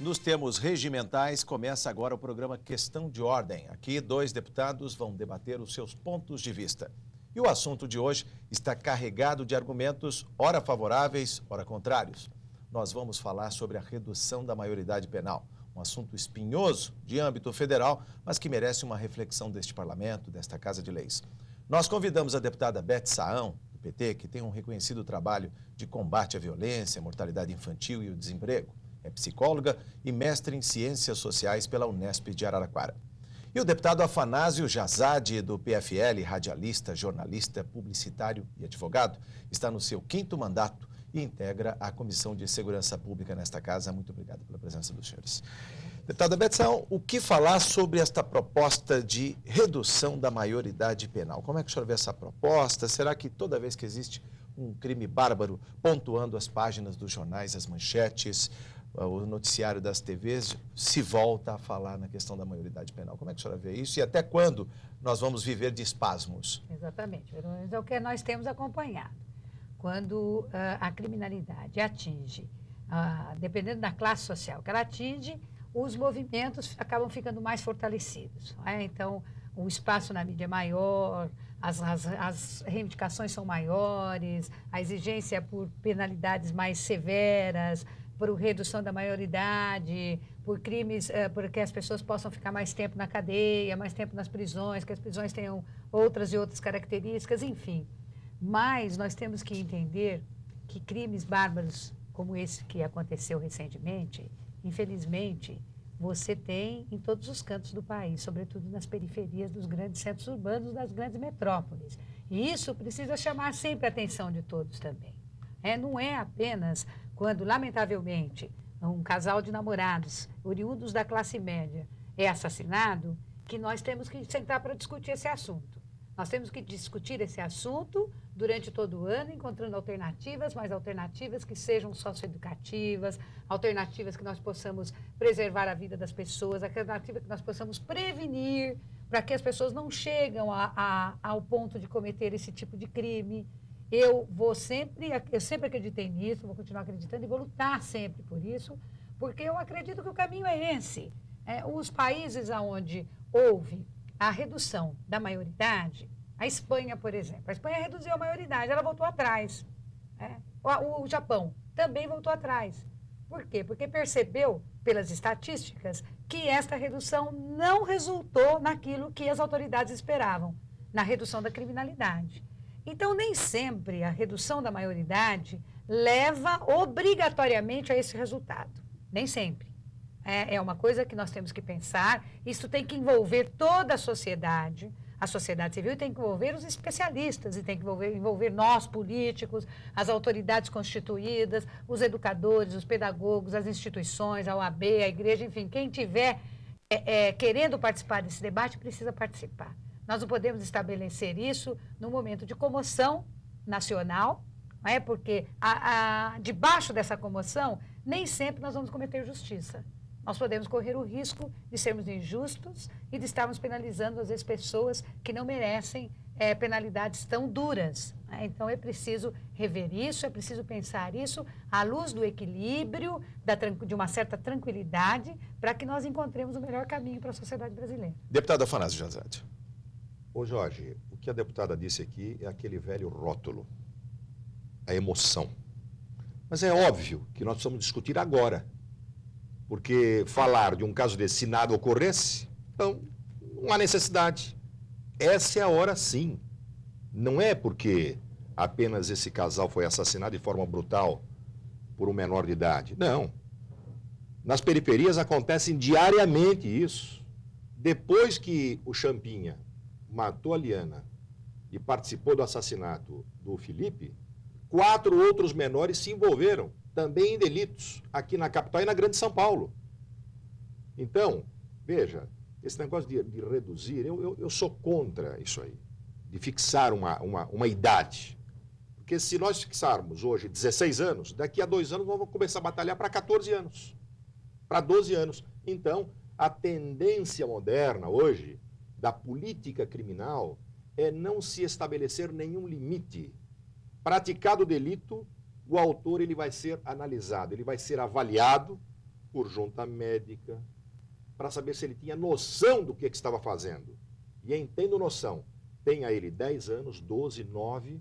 Nos termos regimentais, começa agora o programa Questão de Ordem. Aqui, 2 deputados vão debater os seus pontos de vista. E o assunto de hoje está carregado de argumentos, ora favoráveis, ora contrários. Nós vamos falar sobre a redução da maioridade penal, um assunto espinhoso de âmbito federal, mas que merece uma reflexão deste parlamento, desta Casa de Leis. Nós convidamos a deputada Beth Saão, do PT, que tem um reconhecido trabalho de combate à violência, mortalidade infantil e o desemprego. É psicóloga e mestre em Ciências Sociais pela Unesp de Araraquara. E o deputado Afanásio Jazade, do PFL, radialista, jornalista, publicitário e advogado, está no seu 5º mandato e integra a Comissão de Segurança Pública nesta casa. Muito obrigado pela presença dos senhores. Deputada Beth Saão, o que falar sobre esta proposta de redução da maioridade penal? Como é que o senhor vê essa proposta? Será que toda vez que existe um crime bárbaro, pontuando as páginas dos jornais, as manchetes, o noticiário das TVs, se volta a falar na questão da maioridade penal? Como é que a senhora vê isso e até quando nós vamos viver de espasmos? Exatamente, é o que nós temos acompanhado. Quando a criminalidade atinge, dependendo da classe social que ela atinge, os movimentos acabam ficando mais fortalecidos. Então, o espaço na mídia é maior, as reivindicações são maiores, a exigência por penalidades mais severas, por redução da maioridade, por crimes, porque as pessoas possam ficar mais tempo na cadeia, mais tempo nas prisões, que as prisões tenham outras e outras características, enfim. Mas nós temos que entender que crimes bárbaros como esse que aconteceu recentemente, infelizmente, você tem em todos os cantos do país, sobretudo nas periferias dos grandes centros urbanos, das grandes metrópoles. E isso precisa chamar sempre a atenção de todos também. Não é apenas quando, lamentavelmente, um casal de namorados, oriundos da classe média, é assassinado, que nós temos que sentar para discutir esse assunto. Nós temos que discutir esse assunto durante todo o ano, encontrando alternativas, mas alternativas que sejam socioeducativas, alternativas que nós possamos preservar a vida das pessoas, alternativas que nós possamos prevenir, para que as pessoas não cheguem ao ponto de cometer esse tipo de crime. Eu sempre acreditei nisso, vou continuar acreditando e vou lutar sempre por isso, porque eu acredito que o caminho é esse. Os países onde houve a redução da maioridade, a Espanha, por exemplo, a Espanha reduziu a maioridade, ela voltou atrás. O Japão também voltou atrás. Por quê? Porque percebeu, pelas estatísticas, que esta redução não resultou naquilo que as autoridades esperavam, na redução da criminalidade. Então, nem sempre a redução da maioridade leva obrigatoriamente a esse resultado. Nem sempre. É uma coisa que nós temos que pensar. Isso tem que envolver toda a sociedade civil, tem que envolver os especialistas, e tem que envolver nós, políticos, as autoridades constituídas, os educadores, os pedagogos, as instituições, a OAB, a igreja, enfim, quem tiver querendo participar desse debate precisa participar. Nós não podemos estabelecer isso num momento de comoção nacional, porque debaixo dessa comoção, nem sempre nós vamos cometer justiça. Nós podemos correr o risco de sermos injustos e de estarmos penalizando, às vezes, pessoas que não merecem penalidades tão duras. Então, é preciso rever isso, é preciso pensar isso à luz do equilíbrio, de uma certa tranquilidade, para que nós encontremos o melhor caminho para a sociedade brasileira. Deputado Afanásio Jazade. Ô Jorge, o que a deputada disse aqui é aquele velho rótulo, a emoção. Mas é óbvio que nós precisamos discutir agora, porque falar de um caso desse, se nada ocorresse, então não há necessidade. Essa é a hora sim. Não é porque apenas esse casal foi assassinado de forma brutal por um menor de idade. Não. Nas periferias acontecem diariamente isso. Depois que o Champinha matou a Liana e participou do assassinato do Felipe, 4 outros menores se envolveram também em delitos aqui na capital e na Grande São Paulo. Então, veja, esse negócio de reduzir, eu sou contra isso aí, de fixar uma idade. Porque se nós fixarmos hoje 16 anos, daqui a 2 anos nós vamos começar a batalhar para 14 anos, para 12 anos. Então, a tendência moderna hoje da política criminal é não se estabelecer nenhum limite. Praticado o delito, o autor ele vai ser analisado, ele vai ser avaliado por junta médica, para saber se ele tinha noção do que estava fazendo. E em tendo noção, tenha ele 10 anos, 12, 9,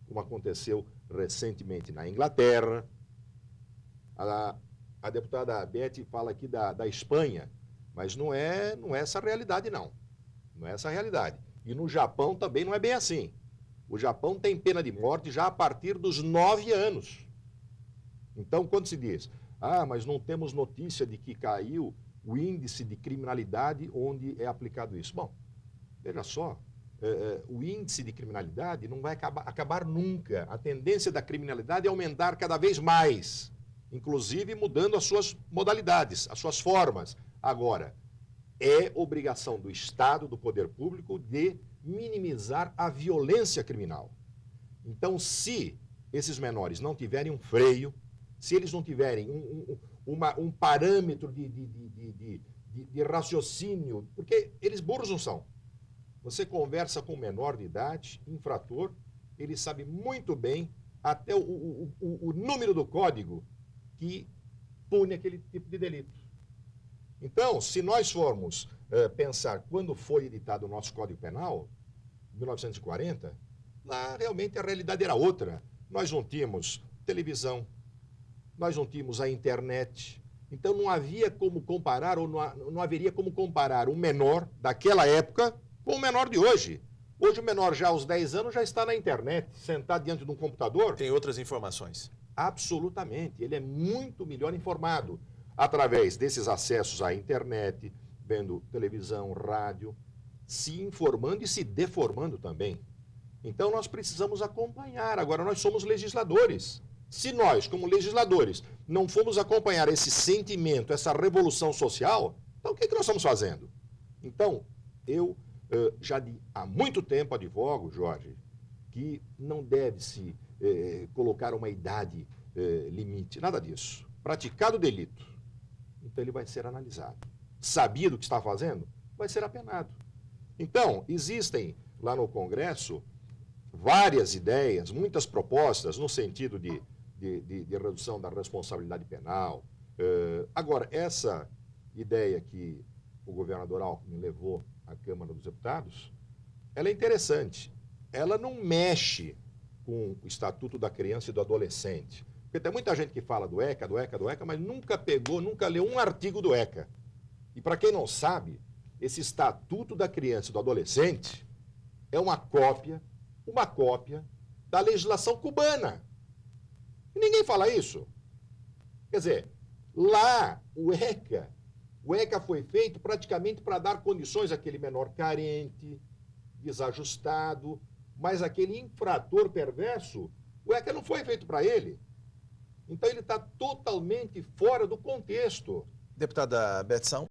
como aconteceu recentemente na Inglaterra. A deputada Beth fala aqui da Espanha, mas não é essa a realidade, não. Não é essa a realidade. E no Japão também não é bem assim. O Japão tem pena de morte já a partir dos 9 anos. Então, quando se diz, mas não temos notícia de que caiu o índice de criminalidade onde é aplicado isso. Bom, veja só, o índice de criminalidade não vai acabar nunca. A tendência da criminalidade é aumentar cada vez mais, inclusive mudando as suas modalidades, as suas formas. Agora, é obrigação do Estado, do poder público, de minimizar a violência criminal. Então, se esses menores não tiverem um freio, se eles não tiverem um parâmetro de raciocínio, porque eles burros não são. Você conversa com um menor de idade, infrator, ele sabe muito bem até o número do código que pune aquele tipo de delito. Então, se nós formos pensar quando foi editado o nosso Código Penal, 1940, lá realmente a realidade era outra. Nós não tínhamos televisão, nós não tínhamos a internet. Então não havia como comparar, ou não haveria como comparar um menor daquela época com o menor de hoje. Hoje o menor já aos 10 anos já está na internet, sentado diante de um computador. Tem outras informações. Absolutamente, ele é muito melhor informado através desses acessos à internet, vendo televisão, rádio, se informando e se deformando também. Então nós precisamos acompanhar. Agora nós somos legisladores. Se nós, como legisladores, não formos acompanhar esse sentimento, essa revolução social, então o que nós estamos fazendo? Então, eu já há muito tempo advogo, Jorge, que não deve-se colocar uma idade limite, nada disso. Praticado o delito, então ele vai ser analisado. Sabia do que está fazendo? Vai ser apenado. Então, existem lá no Congresso várias ideias, muitas propostas no sentido de redução da responsabilidade penal. Agora, essa ideia que o governador Alckmin levou à Câmara dos Deputados, ela é interessante. Ela não mexe com o Estatuto da Criança e do Adolescente. Porque tem muita gente que fala do ECA, mas nunca leu um artigo do ECA. E para quem não sabe, esse Estatuto da Criança e do Adolescente é uma cópia da legislação cubana. E ninguém fala isso. Quer dizer, lá o ECA foi feito praticamente para dar condições àquele menor carente, desajustado, mas aquele infrator perverso, o ECA não foi feito para ele. Então ele está totalmente fora do contexto. Deputada Betção.